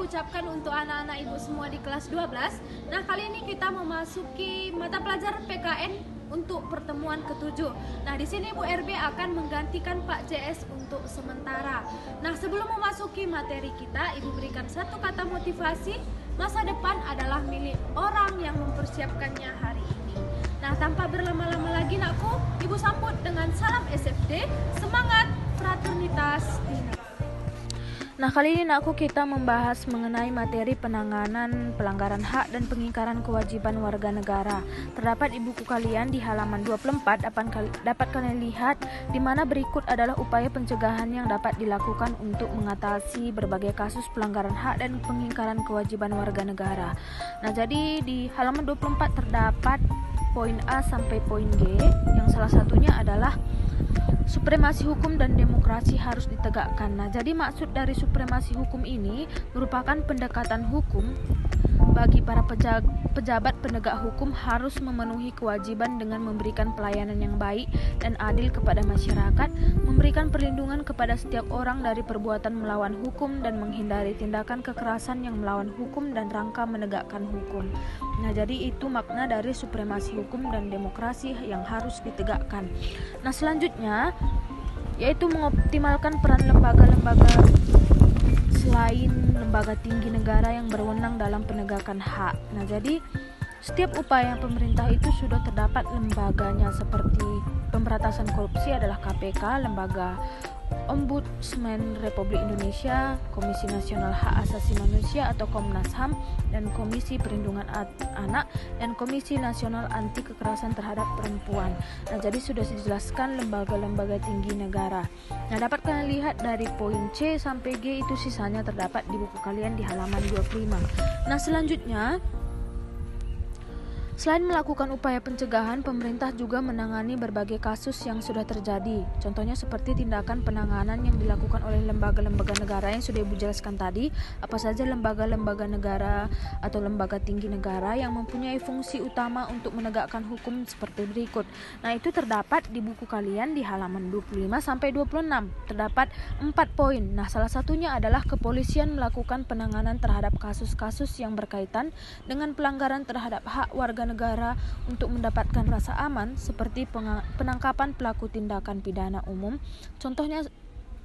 Ucapkan untuk anak-anak ibu semua di kelas 12. Nah, kali ini kita memasuki mata pelajaran PKN untuk pertemuan ke-7. Nah, di sini Bu RB akan menggantikan Pak CS untuk sementara. Nah, sebelum memasuki materi kita, Ibu berikan satu kata motivasi. Masa depan adalah milik orang yang mempersiapkannya hari ini. Nah, tanpa berlama-lama lagi nakku, Ibu sambut dengan salam SFD, semangat, fraternitas, dinner. Nah, kali ini nakku kita membahas mengenai materi penanganan pelanggaran hak dan pengingkaran kewajiban warga negara. Terdapat di buku kalian di halaman 24 dapat kalian lihat di mana berikut adalah upaya pencegahan yang dapat dilakukan untuk mengatasi berbagai kasus pelanggaran hak dan pengingkaran kewajiban warga negara. Nah, jadi di halaman 24 terdapat poin A sampai poin G yang salah satunya adalah supremasi hukum dan demokrasi harus ditegakkan. Nah, jadi maksud dari supremasi hukum ini merupakan pendekatan hukum bagi para pejabat penegak hukum harus memenuhi kewajiban dengan memberikan pelayanan yang baik dan adil kepada masyarakat, memberikan perlindungan kepada setiap orang dari perbuatan melawan hukum dan menghindari tindakan kekerasan yang melawan hukum dan rangka menegakkan hukum. Nah, jadi itu makna dari supremasi hukum dan demokrasi yang harus ditegakkan. Nah, selanjutnya yaitu mengoptimalkan peran lembaga-lembaga selain lembaga tinggi negara yang berwenang dalam penegakan hak. Nah, jadi setiap upaya pemerintah itu sudah terdapat lembaganya, seperti pemberantasan korupsi adalah KPK, lembaga Ombudsman Republik Indonesia, Komisi Nasional Hak Asasi Manusia atau Komnas HAM, dan Komisi Perlindungan Anak, dan Komisi Nasional Anti Kekerasan Terhadap Perempuan. Nah, jadi sudah dijelaskan lembaga-lembaga tinggi negara. Nah, dapat kalian lihat dari poin C sampai G itu sisanya terdapat di buku kalian di halaman 25. Nah, selanjutnya selain melakukan upaya pencegahan, pemerintah juga menangani berbagai kasus yang sudah terjadi. Contohnya seperti tindakan penanganan yang dilakukan oleh lembaga-lembaga negara yang sudah Ibu jelaskan tadi. Apa saja lembaga-lembaga negara atau lembaga tinggi negara yang mempunyai fungsi utama untuk menegakkan hukum seperti berikut. Nah, itu terdapat di buku kalian di halaman 25 sampai 26. Terdapat 4 poin. Nah, salah satunya adalah kepolisian melakukan penanganan terhadap kasus-kasus yang berkaitan dengan pelanggaran terhadap hak warga negara untuk mendapatkan rasa aman, seperti penangkapan pelaku tindakan pidana umum. Contohnya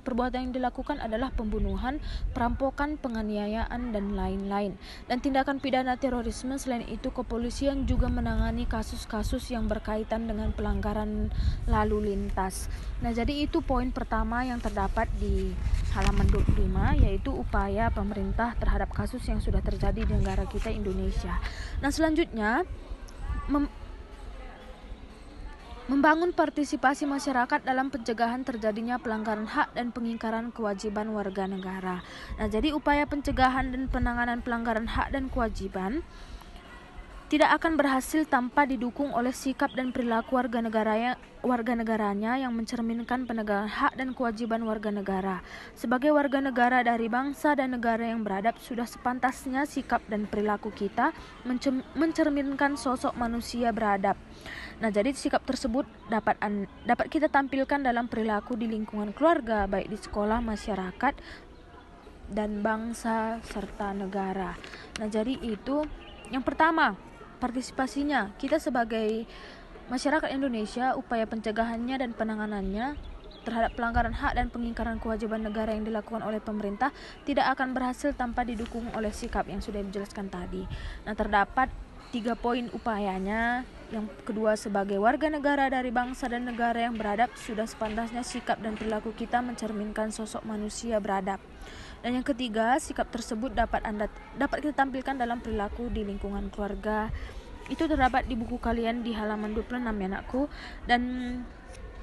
perbuatan yang dilakukan adalah pembunuhan, perampokan, penganiayaan, dan lain-lain. Dan tindakan pidana terorisme. Selain itu, kepolisian juga menangani kasus-kasus yang berkaitan dengan pelanggaran lalu lintas. Nah, jadi itu poin pertama yang terdapat di halaman 25, yaitu upaya pemerintah terhadap kasus yang sudah terjadi di negara kita Indonesia. Nah, selanjutnya membangun partisipasi masyarakat dalam pencegahan terjadinya pelanggaran hak dan pengingkaran kewajiban warga negara. Nah, jadi upaya pencegahan dan penanganan pelanggaran hak dan kewajiban tidak akan berhasil tanpa didukung oleh sikap dan perilaku warga negaranya yang mencerminkan penegakan hak dan kewajiban warga negara. Sebagai warga negara dari bangsa dan negara yang beradab, sudah sepantasnya sikap dan perilaku kita mencerminkan sosok manusia beradab. Nah, jadi sikap tersebut dapat kita tampilkan dalam perilaku di lingkungan keluarga, baik di sekolah, masyarakat, dan bangsa serta negara. Nah, jadi itu yang pertama, partisipasinya. Kita sebagai masyarakat Indonesia, upaya pencegahannya dan penanganannya terhadap pelanggaran hak dan pengingkaran kewajiban negara yang dilakukan oleh pemerintah tidak akan berhasil tanpa didukung oleh sikap yang sudah dijelaskan tadi. Nah, terdapat 3 poin upayanya. Yang kedua, sebagai warga negara dari bangsa dan negara yang beradab, sudah sepantasnya sikap dan perilaku kita mencerminkan sosok manusia beradab. Dan yang ketiga, sikap tersebut dapat kita tampilkan dalam perilaku di lingkungan keluarga, Itu terdapat di buku kalian di halaman 26 ya anakku. Dan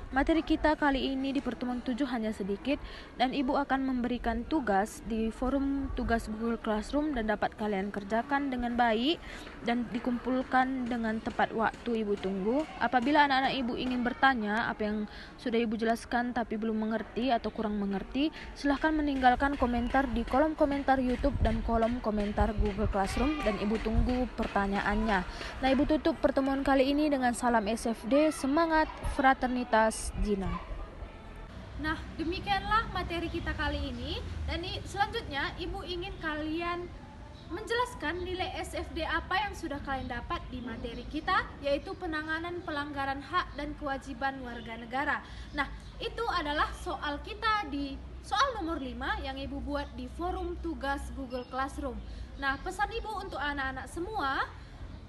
materi kita kali ini di pertemuan 7 hanya sedikit, dan ibu akan memberikan tugas di forum tugas Google Classroom dan dapat kalian kerjakan dengan baik dan dikumpulkan dengan tepat waktu ibu tunggu. Apabila anak-anak ibu ingin bertanya apa yang sudah ibu jelaskan tapi belum mengerti atau kurang mengerti, silahkan meninggalkan komentar di kolom komentar YouTube dan kolom komentar Google Classroom, dan ibu tunggu pertanyaannya. Nah, ibu tutup pertemuan kali ini dengan salam SFD, semangat, fraternitas, Gina. Nah, demikianlah materi kita kali ini, dan selanjutnya ibu ingin kalian menjelaskan nilai SFD apa yang sudah kalian dapat di materi kita, yaitu penanganan pelanggaran hak dan kewajiban warga negara. Nah, itu adalah soal kita di soal nomor 5 yang ibu buat di forum tugas Google Classroom. Nah, pesan ibu untuk anak-anak semua,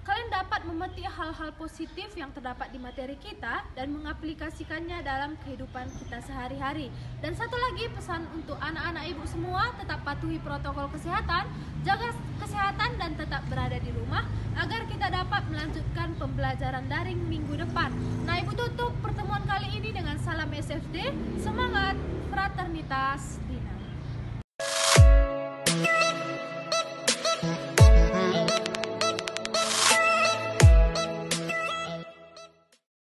kalian dapat memetik hal-hal positif yang terdapat di materi kita dan mengaplikasikannya dalam kehidupan kita sehari-hari. Dan satu lagi pesan untuk anak-anak ibu semua, tetap patuhi protokol kesehatan, jaga kesehatan dan tetap berada di rumah agar kita dapat melanjutkan pembelajaran daring minggu depan. Nah, ibu tutup pertemuan kali ini dengan salam SFD, semangat, fraternitas.